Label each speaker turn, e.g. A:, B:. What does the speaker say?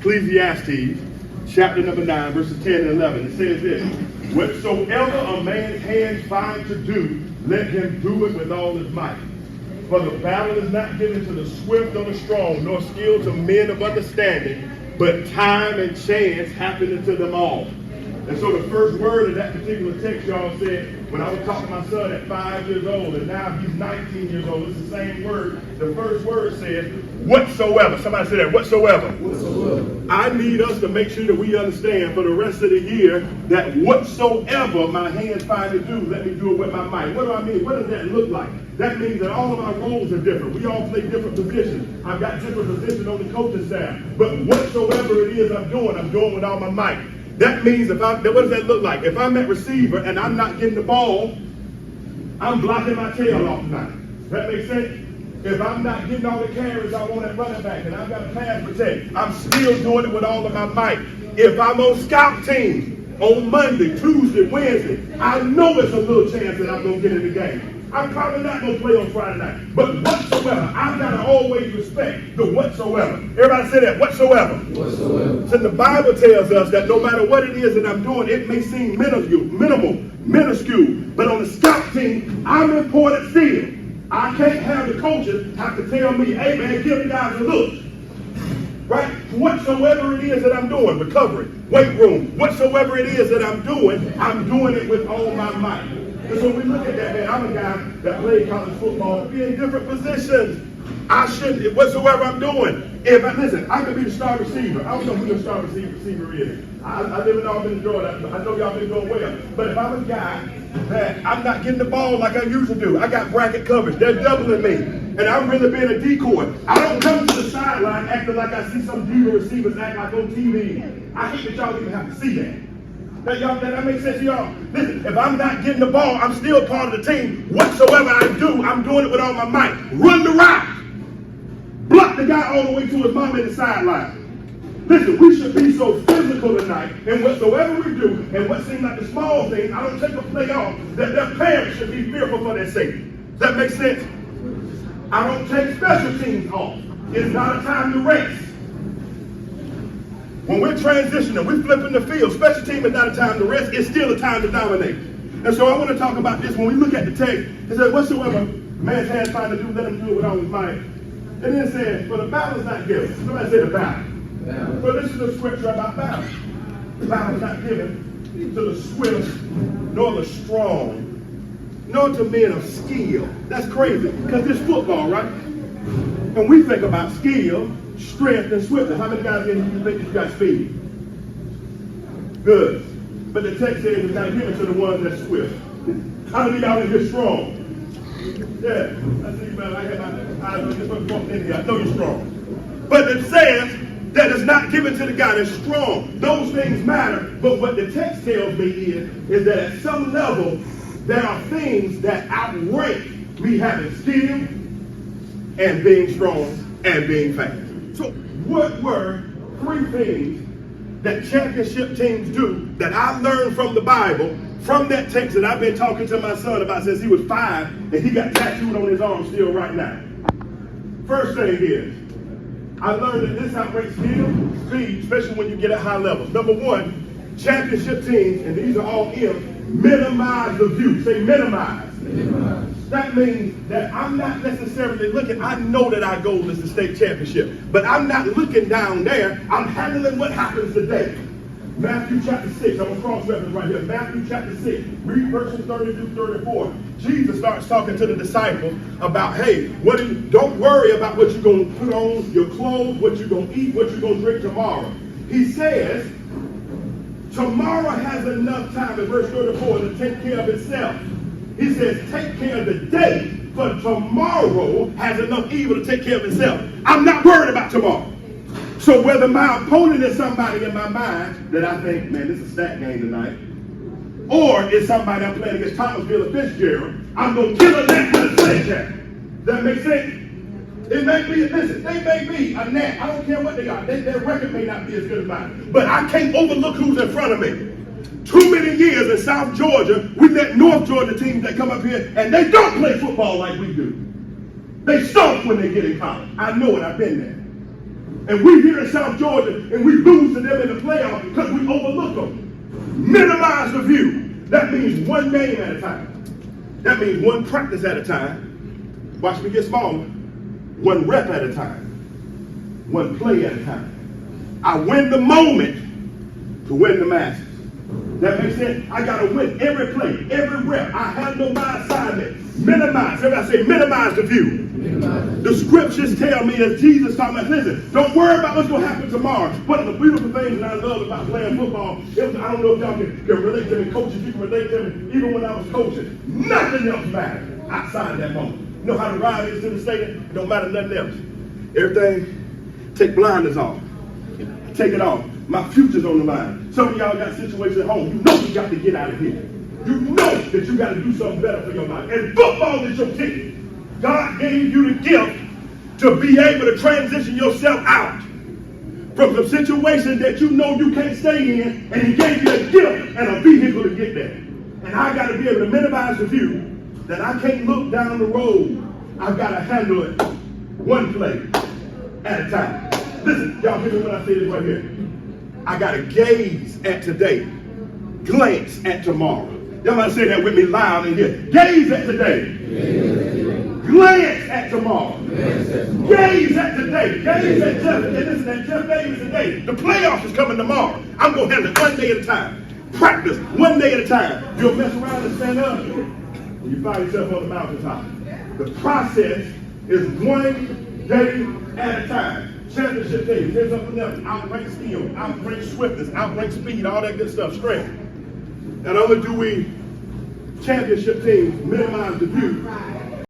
A: Ecclesiastes, chapter number 9, verses 10 and 11. It says this: whatsoever a man's hands find to do, let him do it with all his might. For the battle is not given to the swift or the strong, nor skill to men of understanding, but time and chance happen to them all. And so the first word of that particular text, y'all, said, when I was talking to my son at 5 years old, and now he's 19 years old, it's the same word. The first word says, whatsoever. Somebody say that, whatsoever. Whatsoever. I need us to make sure that we understand for the rest of the year that whatsoever my hands find to do, let me do it with my might. What do I mean? What does that look like? That means that all of our roles are different. We all play different positions. I've got different positions on the coaching staff. But whatsoever it is I'm doing with all my might. That means what does that look like? If I'm at receiver and I'm not getting the ball, I'm blocking my tail off tonight. Does that make sense? If I'm not getting all the carries I want at running back and I've got a pass protect, I'm still doing it with all of my might. If I'm on scout team on Monday, Tuesday, Wednesday, I know it's a little chance that I'm going to get in the game. I'm probably not going to play on Friday night. But whatsoever, I've got to always respect the whatsoever. Everybody say that, whatsoever. Whatsoever. So the Bible tells us that no matter what it is that I'm doing, it may seem minuscule. But on the scout team, I'm important still. I can't have the coaches have to tell me, hey man, give the guys a look. Right? Whatsoever it is that I'm doing, recovery, weight room, whatsoever it is that I'm doing it with all my might. And so when we look at that, man, I'm a guy that played college football, be in different positions. I shouldn't, whatsoever I'm doing. Listen, I could be the star receiver. I don't know who the star receiver is. I live in Albany, Georgia. I know y'all been doing well. But if I'm a guy that I'm not getting the ball like I usually do, I got bracket coverage. They're doubling me. And I'm really being a decoy. I don't come to the sideline acting like I see some diva receivers act like on TV. I hate that y'all even have to see that. That makes sense to y'all? Listen, if I'm not getting the ball, I'm still part of the team. Whatsoever I do, I'm doing it with all my might. Run the route. Block the guy all the way to his mom in the sideline. Listen, we should be so physical tonight, and whatsoever we do, and what seems like the small things, I don't take a play off, that their parents should be fearful for their safety. Does that make sense? I don't take special teams off. It's not a time to race. When we're transitioning, we're flipping the field. Special team is not a time to rest. It's still a time to dominate. And so I want to talk about this. When we look at the text, it says, whatsoever man's hands find to do, let him do it with all his might. And then it says, for the battle is not given. Somebody say the battle. Yeah. So this is a scripture about battle. The battle is not given to the swift, nor the strong, nor to men of skill. That's crazy, because it's football, right? And we think about skill, strength, and swiftness. How many guys in you think you got speed? Good. But the text says it's not given to the ones that's swift. How many of y'all in here strong? Yeah. I see you, man. I had my eyes on this one walking in here. I know you're strong. But it says that it's not given to the guy that's strong. Those things matter. But what the text tells me is that at some level, there are things that outrank me having skill and being strong and being fast. So what were 3 things that championship teams do that I learned from the Bible, from that text that I've been talking to my son about since he was 5, and he got tattooed on his arm still right now? First thing is, I learned that this outranks skill, speed, especially when you get at high levels. Number 1, championship teams, and these are all M, minimize the view. Say minimize. Minimize. That means that I'm not necessarily looking, I know that our goal is the state championship, but I'm not looking down there. I'm handling what happens today. Matthew chapter 6, I'm going to cross-reference right here. Matthew chapter 6, read verses 30 through 34. Jesus starts talking to the disciples about, hey, don't worry about what you're going to put on, your clothes, what you're going to eat, what you're going to drink tomorrow. He says, tomorrow has enough time, in verse 34, to take care of itself. He says, take care of the day, for tomorrow has enough evil to take care of itself. I'm not worried about tomorrow. So whether my opponent is somebody in my mind that I think, man, this is a stat game tonight, or it's somebody I'm playing against Thomasville or Fitzgerald, I'm going to kill a gnat with a sledgehammer. Does that make sense? It may be, listen, they may be a gnat. I don't care what they are. Their record may not be as good as mine. But I can't overlook who's in front of me. Too many years in South Georgia, we let North Georgia teams that come up here, and they don't play football like we do. They stomp when they get in college. I know it. I've been there. And we here in South Georgia, and we lose to them in the playoffs because we overlook them. Minimize the view. That means one game at a time. That means one practice at a time. Watch me get smaller. One rep at a time. One play at a time. I win the moment to win the masses. That makes sense? I got to win every play, every rep. I handle my assignment. Minimize. Everybody say minimize the view. The scriptures tell me, as Jesus talking about, listen, don't worry about what's going to happen tomorrow. One of the beautiful things that I love about playing football, I don't know if y'all can relate to me, coaches, you can relate to me, even when I was coaching, nothing else mattered outside of that moment. You know how the ride is to the stadium? It don't matter nothing else. Everything, take blinders off. Take it off. My future's on the line. Some of y'all got situations at home. You know you got to get out of here. You know that you got to do something better for your life. And football is your ticket. God gave you the gift to be able to transition yourself out from some situations that you know you can't stay in, and he gave you a gift and a vehicle to get there. And I got to be able to minimize the view that I can't look down the road. I've got to handle it one play at a time. Listen, y'all hear me when I say this right here. I got to gaze at today, glance at tomorrow. Y'all might say that with me loud in here. Gaze at today. Glance at tomorrow. Gaze at today. Gaze at Jeff. And listen, at Jeff Davis today. The playoffs is coming tomorrow. I'm going to handle it one day at a time. Practice one day at a time. You'll mess around and stand up when you find yourself on the mountaintop. The process is one day at a time. Championship teams, here's something else. Outrank skill, outrank swiftness, outrank speed, all that good stuff, strength. Not only do we championship teams minimize the view,